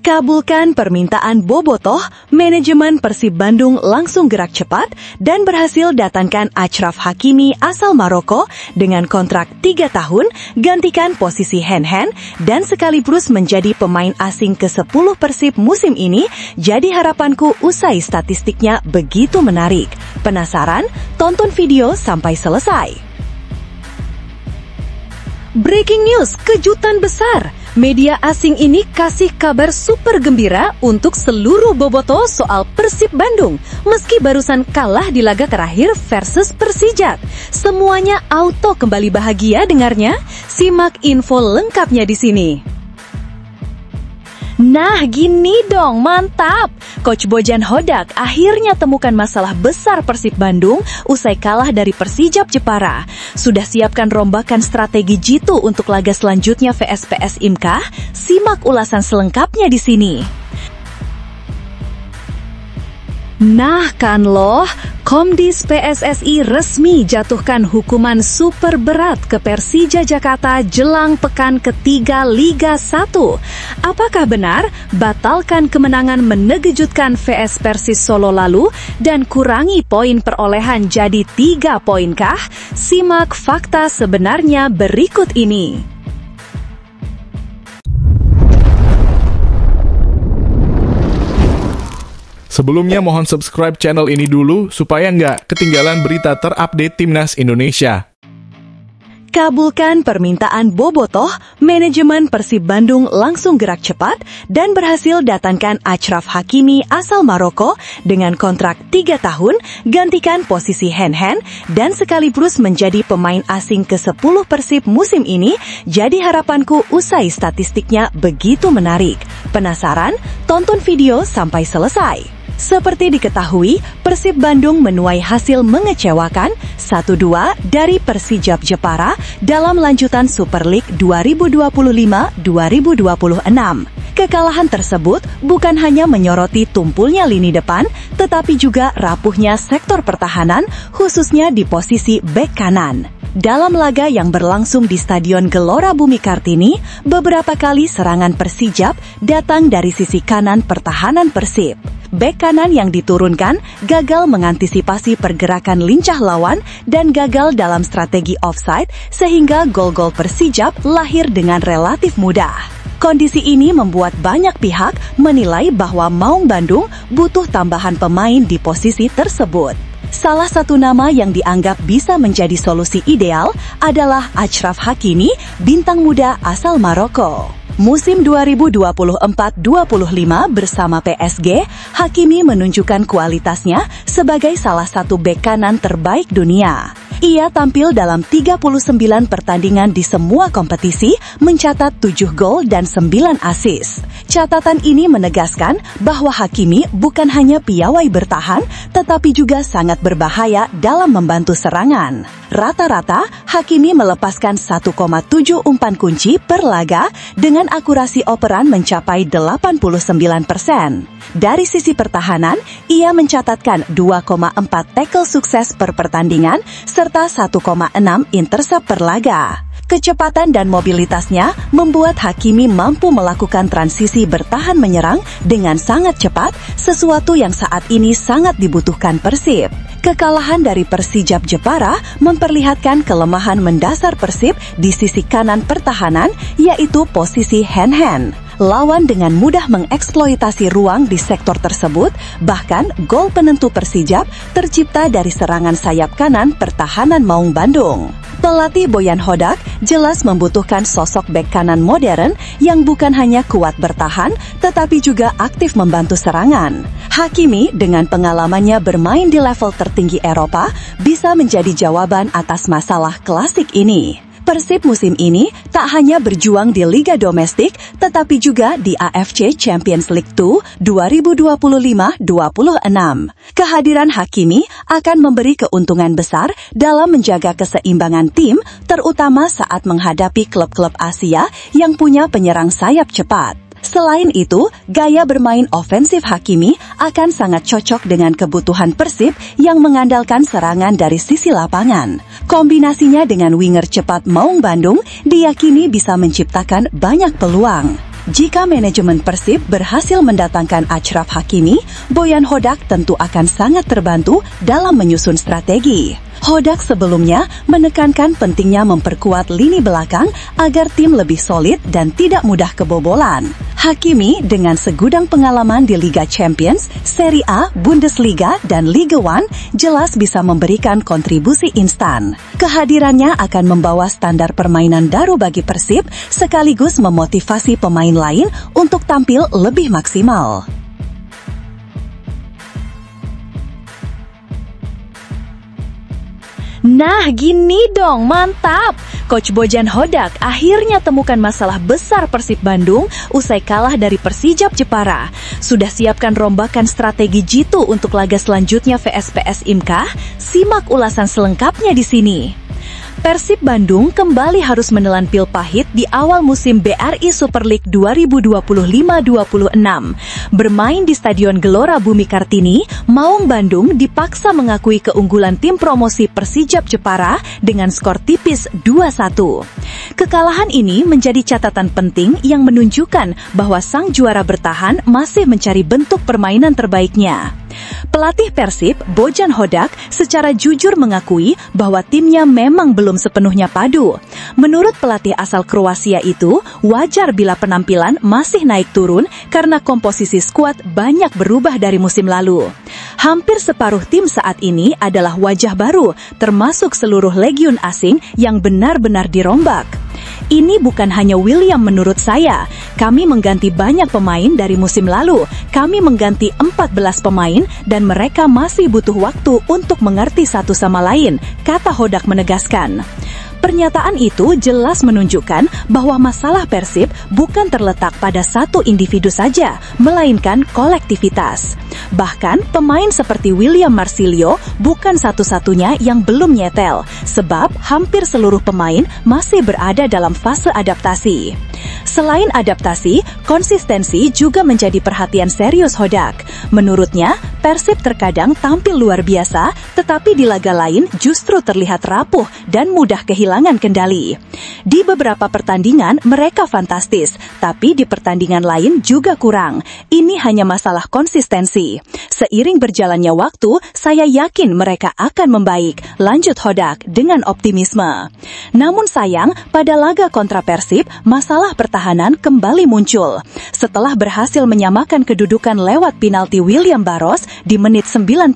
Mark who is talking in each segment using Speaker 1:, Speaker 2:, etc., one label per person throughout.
Speaker 1: Kabulkan permintaan Bobotoh, manajemen Persib Bandung langsung gerak cepat dan berhasil datangkan Achraf Hakimi asal Maroko dengan kontrak 3 tahun, gantikan posisi Hen-Hen, dan sekaligus menjadi pemain asing ke-10 Persib musim ini. Jadi harapanku usai statistiknya begitu menarik. Penasaran? Tonton video sampai selesai. Breaking news, kejutan besar. Media asing ini kasih kabar super gembira untuk seluruh bobotoh soal Persib Bandung. Meski barusan kalah di laga terakhir versus Persijap, semuanya auto kembali bahagia dengarnya. Simak info lengkapnya di sini. Nah, gini dong, mantap! Coach Bojan Hodak akhirnya temukan masalah besar Persib Bandung usai kalah dari Persijap Jepara. Sudah siapkan rombakan strategi jitu untuk laga selanjutnya vs PS IMKA? Simak ulasan selengkapnya di sini. Nah kan loh, Komdis PSSI resmi jatuhkan hukuman super berat ke Persija Jakarta jelang pekan ketiga Liga 1. Apakah benar batalkan kemenangan menegejutkan vs Persis Solo lalu dan kurangi poin perolehan jadi 3 poinkah? Simak fakta sebenarnya berikut ini.
Speaker 2: Sebelumnya mohon subscribe channel ini dulu supaya nggak ketinggalan berita terupdate Timnas Indonesia.
Speaker 1: Kabulkan permintaan Bobotoh, manajemen Persib Bandung langsung gerak cepat dan berhasil datangkan Achraf Hakimi asal Maroko dengan kontrak 3 tahun, gantikan posisi Hen-Hen, dan sekaligus menjadi pemain asing ke-10 Persib musim ini. Jadi harapanku usai statistiknya begitu menarik. Penasaran? Tonton video sampai selesai. Seperti diketahui, Persib Bandung menuai hasil mengecewakan 1-2 dari Persijap Jepara dalam lanjutan Super League 2025-2026. Kekalahan tersebut bukan hanya menyoroti tumpulnya lini depan, tetapi juga rapuhnya sektor pertahanan, khususnya di posisi bek kanan. Dalam laga yang berlangsung di Stadion Gelora Bumi Kartini, beberapa kali serangan Persijap datang dari sisi kanan pertahanan Persib. Bek kanan yang diturunkan gagal mengantisipasi pergerakan lincah lawan dan gagal dalam strategi offside sehingga gol-gol Persijap lahir dengan relatif mudah. Kondisi ini membuat banyak pihak menilai bahwa Maung Bandung butuh tambahan pemain di posisi tersebut. Salah satu nama yang dianggap bisa menjadi solusi ideal adalah Achraf Hakimi, bintang muda asal Maroko. Musim 2024-25 bersama PSG, Hakimi menunjukkan kualitasnya sebagai salah satu bek kanan terbaik dunia. Ia tampil dalam 39 pertandingan di semua kompetisi, mencatat 7 gol dan 9 assist. Catatan ini menegaskan bahwa Hakimi bukan hanya piawai bertahan, tetapi juga sangat berbahaya dalam membantu serangan. Rata-rata, Hakimi melepaskan 1,7 umpan kunci per laga dengan akurasi operan mencapai 89%. Dari sisi pertahanan, ia mencatatkan 2,4 tackle sukses per pertandingan serta 1,6 intercept per laga. Kecepatan dan mobilitasnya membuat Hakimi mampu melakukan transisi bertahan menyerang dengan sangat cepat, sesuatu yang saat ini sangat dibutuhkan Persib. Kekalahan dari Persijap Jepara memperlihatkan kelemahan mendasar Persib di sisi kanan pertahanan, yaitu posisi Hen-Hen. Lawan dengan mudah mengeksploitasi ruang di sektor tersebut, bahkan gol penentu Persijap tercipta dari serangan sayap kanan pertahanan Maung Bandung. Pelatih Bojan Hodak jelas membutuhkan sosok bek kanan modern yang bukan hanya kuat bertahan, tetapi juga aktif membantu serangan. Hakimi dengan pengalamannya bermain di level tertinggi Eropa bisa menjadi jawaban atas masalah klasik ini. Persib musim ini tak hanya berjuang di Liga Domestik, tetapi juga di AFC Champions League 2 2025-26. Kehadiran Hakimi akan memberi keuntungan besar dalam menjaga keseimbangan tim, terutama saat menghadapi klub-klub Asia yang punya penyerang sayap cepat. Selain itu, gaya bermain ofensif Hakimi akan sangat cocok dengan kebutuhan Persib yang mengandalkan serangan dari sisi lapangan. Kombinasinya dengan winger cepat Maung Bandung diyakini bisa menciptakan banyak peluang. Jika manajemen Persib berhasil mendatangkan Achraf Hakimi, Boyan Hodak tentu akan sangat terbantu dalam menyusun strategi. Hodak sebelumnya menekankan pentingnya memperkuat lini belakang agar tim lebih solid dan tidak mudah kebobolan. Hakimi dengan segudang pengalaman di Liga Champions, Serie A, Bundesliga, dan Liga 1 jelas bisa memberikan kontribusi instan. Kehadirannya akan membawa standar permainan baru bagi Persib sekaligus memotivasi pemain lain untuk tampil lebih maksimal. Nah, gini dong, mantap! Coach Bojan Hodak akhirnya temukan masalah besar Persib Bandung usai kalah dari Persijap Jepara. Sudah siapkan rombakan strategi jitu untuk laga selanjutnya vs PS IMKA? Simak ulasan selengkapnya di sini. Persib Bandung kembali harus menelan pil pahit di awal musim BRI Super League 2025-26. Bermain di Stadion Gelora Bumi Kartini, Maung Bandung dipaksa mengakui keunggulan tim promosi Persijap Jepara dengan skor tipis 2-1. Kekalahan ini menjadi catatan penting yang menunjukkan bahwa sang juara bertahan masih mencari bentuk permainan terbaiknya. Pelatih Persib, Bojan Hodak, secara jujur mengakui bahwa timnya memang belum sepenuhnya padu. Menurut pelatih asal Kroasia itu, wajar bila penampilan masih naik turun karena komposisi skuad banyak berubah dari musim lalu. Hampir separuh tim saat ini adalah wajah baru, termasuk seluruh legiun asing yang benar-benar dirombak. Ini bukan hanya William menurut saya. Kami mengganti banyak pemain dari musim lalu. Kami mengganti 14 pemain dan mereka masih butuh waktu untuk mengerti satu sama lain, kata Hodak menegaskan. Pernyataan itu jelas menunjukkan bahwa masalah Persib bukan terletak pada satu individu saja, melainkan kolektivitas. Bahkan, pemain seperti William Marsilio bukan satu-satunya yang belum nyetel, sebab hampir seluruh pemain masih berada dalam fase adaptasi. Selain adaptasi, konsistensi juga menjadi perhatian serius Hodak. Menurutnya, Persib terkadang tampil luar biasa, tetapi di laga lain justru terlihat rapuh dan mudah kehilangan kendali. Di beberapa pertandingan mereka fantastis, tapi di pertandingan lain juga kurang. Ini hanya masalah konsistensi. Seiring berjalannya waktu, saya yakin mereka akan membaik, lanjut Hodak dengan optimisme. Namun sayang, pada laga kontra Persib, masalah pertahanan kembali muncul. Setelah berhasil menyamakan kedudukan lewat penalti William Barros di menit 90+3,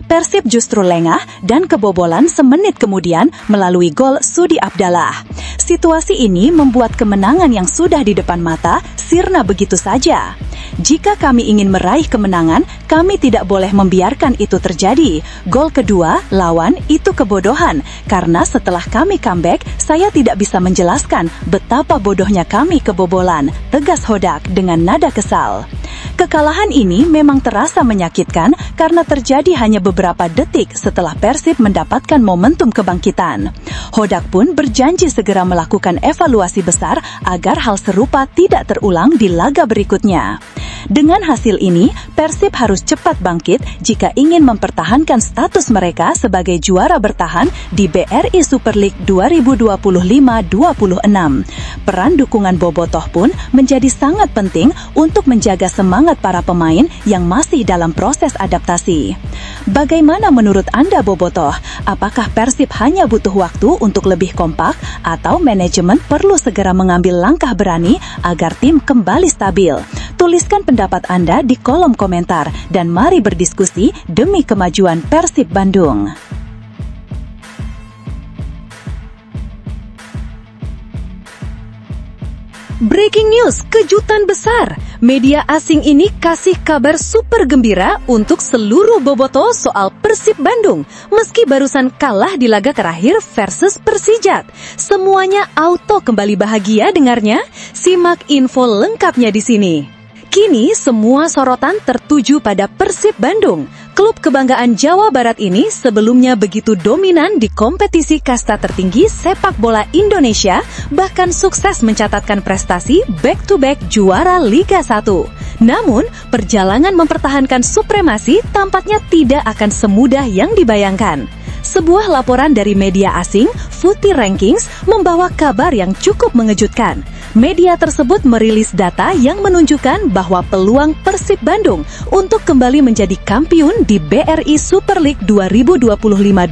Speaker 1: Persib justru lengah dan kebobolan semenit kemudian melalui gol Sudi Abdallah. Situasi ini membuat kemenangan yang sudah di depan mata sirna begitu saja. Jika kami ingin meraih kemenangan, kami tidak boleh membiarkan itu terjadi. Gol kedua lawan itu kebodohan, karena setelah kami comeback, saya tidak bisa menjelaskan betapa bodohnya kami kebobolan, tegas Hodak dengan nada kesal. Kekalahan ini memang terasa menyakitkan karena terjadi hanya beberapa detik setelah Persib mendapatkan momentum kebangkitan. Hodak pun berjanji segera melakukan evaluasi besar agar hal serupa tidak terulang di laga berikutnya. Dengan hasil ini, Persib harus cepat bangkit jika ingin mempertahankan status mereka sebagai juara bertahan di BRI Super League 2025-26. Peran dukungan Bobotoh pun menjadi sangat penting untuk menjaga semangat para pemain yang masih dalam proses adaptasi. Bagaimana menurut Anda, Bobotoh? Apakah Persib hanya butuh waktu untuk lebih kompak atau manajemen perlu segera mengambil langkah berani agar tim kembali stabil? Tuliskan pendapat Anda di kolom komentar dan mari berdiskusi demi kemajuan Persib Bandung. Breaking news, kejutan besar. Media asing ini kasih kabar super gembira untuk seluruh bobotoh soal Persib Bandung. Meski barusan kalah di laga terakhir versus Persijat, semuanya auto kembali bahagia dengarnya. Simak info lengkapnya di sini. Kini semua sorotan tertuju pada Persib Bandung. Klub kebanggaan Jawa Barat ini sebelumnya begitu dominan di kompetisi kasta tertinggi sepak bola Indonesia, bahkan sukses mencatatkan prestasi back-to-back juara Liga 1. Namun, perjalanan mempertahankan supremasi tampaknya tidak akan semudah yang dibayangkan. Sebuah laporan dari media asing, Footy Rankings, membawa kabar yang cukup mengejutkan. Media tersebut merilis data yang menunjukkan bahwa peluang Persib Bandung untuk kembali menjadi kampiun di BRI Super League 2025-26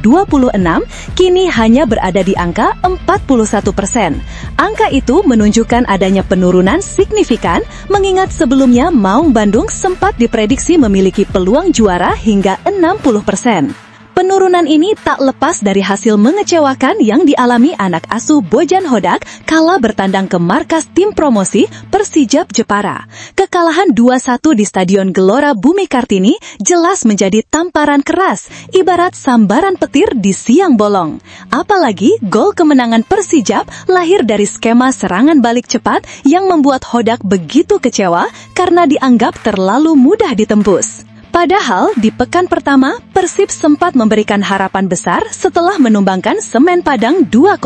Speaker 1: kini hanya berada di angka 41%. Angka itu menunjukkan adanya penurunan signifikan, mengingat sebelumnya Maung Bandung sempat diprediksi memiliki peluang juara hingga 60%. Penurunan ini tak lepas dari hasil mengecewakan yang dialami anak asuh Bojan Hodak kala bertandang ke markas tim promosi Persijap Jepara. Kekalahan 2-1 di Stadion Gelora Bumi Kartini jelas menjadi tamparan keras, ibarat sambaran petir di siang bolong. Apalagi gol kemenangan Persijap lahir dari skema serangan balik cepat yang membuat Hodak begitu kecewa karena dianggap terlalu mudah ditembus. Padahal di pekan pertama, Persib sempat memberikan harapan besar setelah menumbangkan Semen Padang 2-0.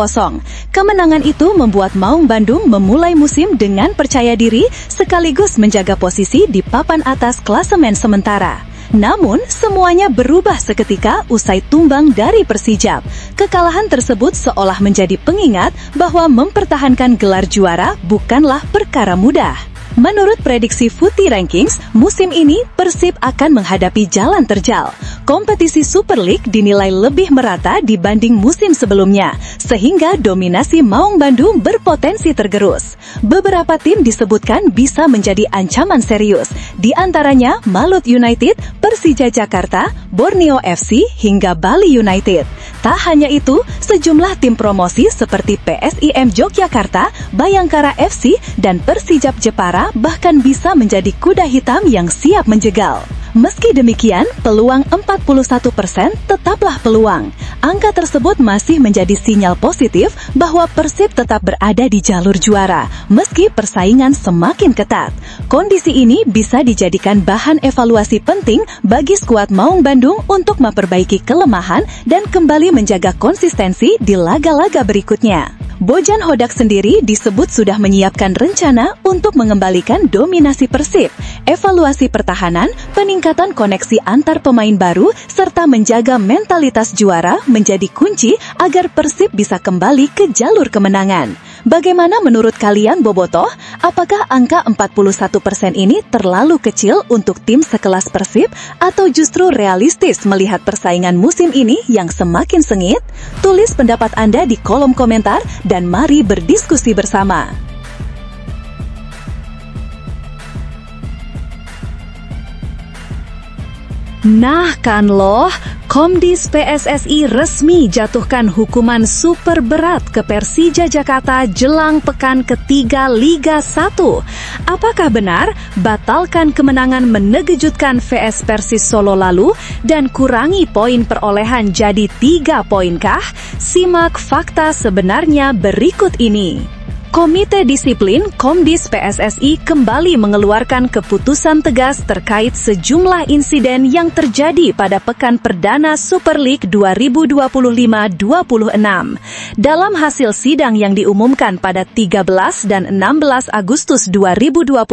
Speaker 1: Kemenangan itu membuat Maung Bandung memulai musim dengan percaya diri sekaligus menjaga posisi di papan atas klasemen sementara. Namun, semuanya berubah seketika usai tumbang dari Persijap. Kekalahan tersebut seolah menjadi pengingat bahwa mempertahankan gelar juara bukanlah perkara mudah. Menurut prediksi Footy Rankings, musim ini Persib akan menghadapi jalan terjal. Kompetisi Super League dinilai lebih merata dibanding musim sebelumnya, sehingga dominasi Maung Bandung berpotensi tergerus. Beberapa tim disebutkan bisa menjadi ancaman serius, di antaranya Malut United, Persija Jakarta, Borneo FC, hingga Bali United. Tak hanya itu, sejumlah tim promosi seperti PSIM Yogyakarta, Bayangkara FC, dan Persijap Jepara bahkan bisa menjadi kuda hitam yang siap menjegal. Meski demikian, peluang 41% tetaplah peluang. Angka tersebut masih menjadi sinyal positif bahwa Persib tetap berada di jalur juara, meski persaingan semakin ketat. Kondisi ini bisa dijadikan bahan evaluasi penting bagi skuad Maung Bandung untuk memperbaiki kelemahan dan kembali menjaga konsistensi di laga-laga berikutnya. Bojan Hodak sendiri disebut sudah menyiapkan rencana untuk mengembalikan dominasi Persib, evaluasi pertahanan, peningkatan koneksi antar pemain baru, serta menjaga mentalitas juara menjadi kunci agar Persib bisa kembali ke jalur kemenangan. Bagaimana menurut kalian, Bobotoh? Apakah angka 41% ini terlalu kecil untuk tim sekelas Persib atau justru realistis melihat persaingan musim ini yang semakin sengit? Tulis pendapat Anda di kolom komentar dan mari berdiskusi bersama. Nah kan loh, Komdis PSSI resmi jatuhkan hukuman super berat ke Persija Jakarta jelang pekan ketiga Liga 1. Apakah benar batalkan kemenangan menegejutkan VS Persis Solo lalu dan kurangi poin perolehan jadi 3 poinkah? Simak fakta sebenarnya berikut ini. Komite Disiplin Komdis PSSI kembali mengeluarkan keputusan tegas terkait sejumlah insiden yang terjadi pada pekan perdana Super League 2025-26. Dalam hasil sidang yang diumumkan pada 13 dan 16 Agustus 2025,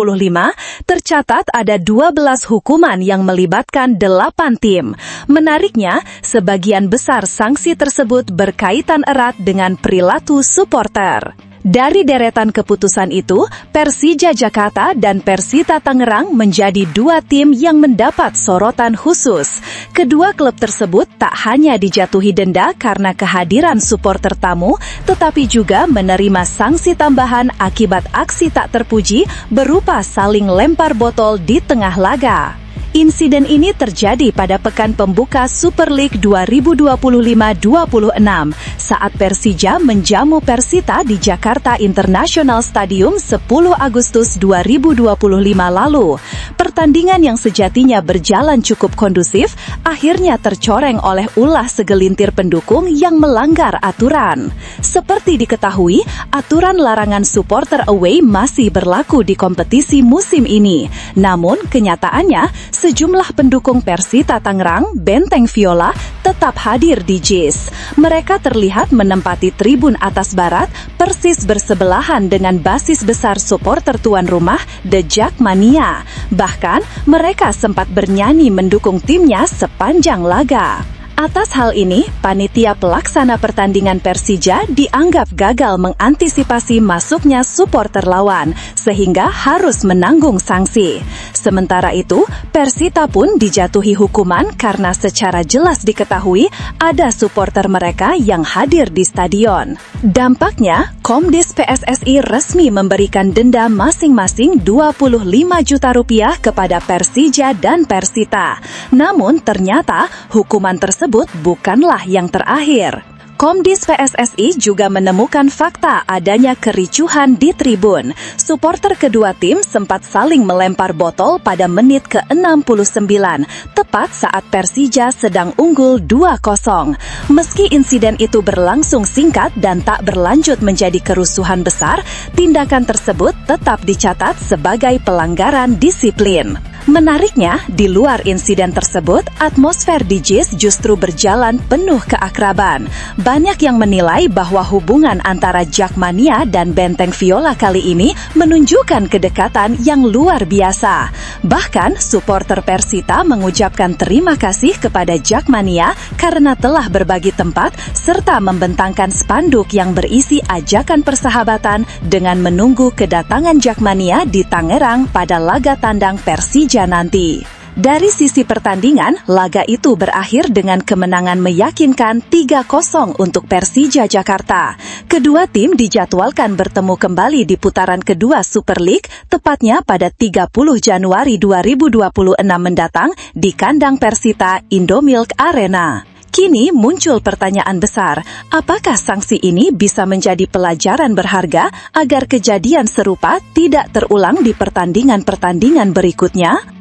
Speaker 1: tercatat ada 12 hukuman yang melibatkan 8 tim. Menariknya, sebagian besar sanksi tersebut berkaitan erat dengan perilaku supporter. Dari deretan keputusan itu, Persija Jakarta dan Persita Tangerang menjadi 2 tim yang mendapat sorotan khusus. Kedua klub tersebut tak hanya dijatuhi denda karena kehadiran supporter tamu, tetapi juga menerima sanksi tambahan akibat aksi tak terpuji berupa saling lempar botol di tengah laga. Insiden ini terjadi pada pekan pembuka Super League 2025-26 saat Persija menjamu Persita di Jakarta International Stadium 10 Agustus 2025 lalu. Pertandingan yang sejatinya berjalan cukup kondusif akhirnya tercoreng oleh ulah segelintir pendukung yang melanggar aturan. Seperti diketahui, aturan larangan supporter away masih berlaku di kompetisi musim ini. Namun, kenyataannya, sejumlah pendukung Persita Tangerang, Benteng Viola, tetap hadir di JIS. Mereka terlihat menempati tribun atas barat, persis bersebelahan dengan basis besar supporter tuan rumah, The Jackmania. Bahkan, mereka sempat bernyanyi mendukung timnya sepanjang laga. Atas hal ini, panitia pelaksana pertandingan Persija dianggap gagal mengantisipasi masuknya supporter lawan, sehingga harus menanggung sanksi. Sementara itu, Persita pun dijatuhi hukuman karena secara jelas diketahui ada supporter mereka yang hadir di stadion. Dampaknya, Komdis PSSI resmi memberikan denda masing-masing Rp25 juta kepada Persija dan Persita. Namun ternyata hukuman tersebut bukanlah yang terakhir. Komdis PSSI juga menemukan fakta adanya kericuhan di tribun. Supporter kedua tim sempat saling melempar botol pada menit ke-69, tepat saat Persija sedang unggul 2-0. Meski insiden itu berlangsung singkat dan tak berlanjut menjadi kerusuhan besar, tindakan tersebut tetap dicatat sebagai pelanggaran disiplin. Menariknya, di luar insiden tersebut, atmosfer di JIS justru berjalan penuh keakraban. Banyak yang menilai bahwa hubungan antara Jakmania dan Benteng Viola kali ini menunjukkan kedekatan yang luar biasa. Bahkan, supporter Persita mengucapkan terima kasih kepada Jakmania karena telah berbagi tempat serta membentangkan spanduk yang berisi ajakan persahabatan dengan menunggu kedatangan Jakmania di Tangerang pada laga tandang Persija nanti. Dari sisi pertandingan, laga itu berakhir dengan kemenangan meyakinkan 3-0 untuk Persija Jakarta. Kedua tim dijadwalkan bertemu kembali di putaran kedua Super League, tepatnya pada 30 Januari 2026 mendatang di kandang Persita Indomilk Arena. Kini muncul pertanyaan besar, apakah sanksi ini bisa menjadi pelajaran berharga agar kejadian serupa tidak terulang di pertandingan-pertandingan berikutnya?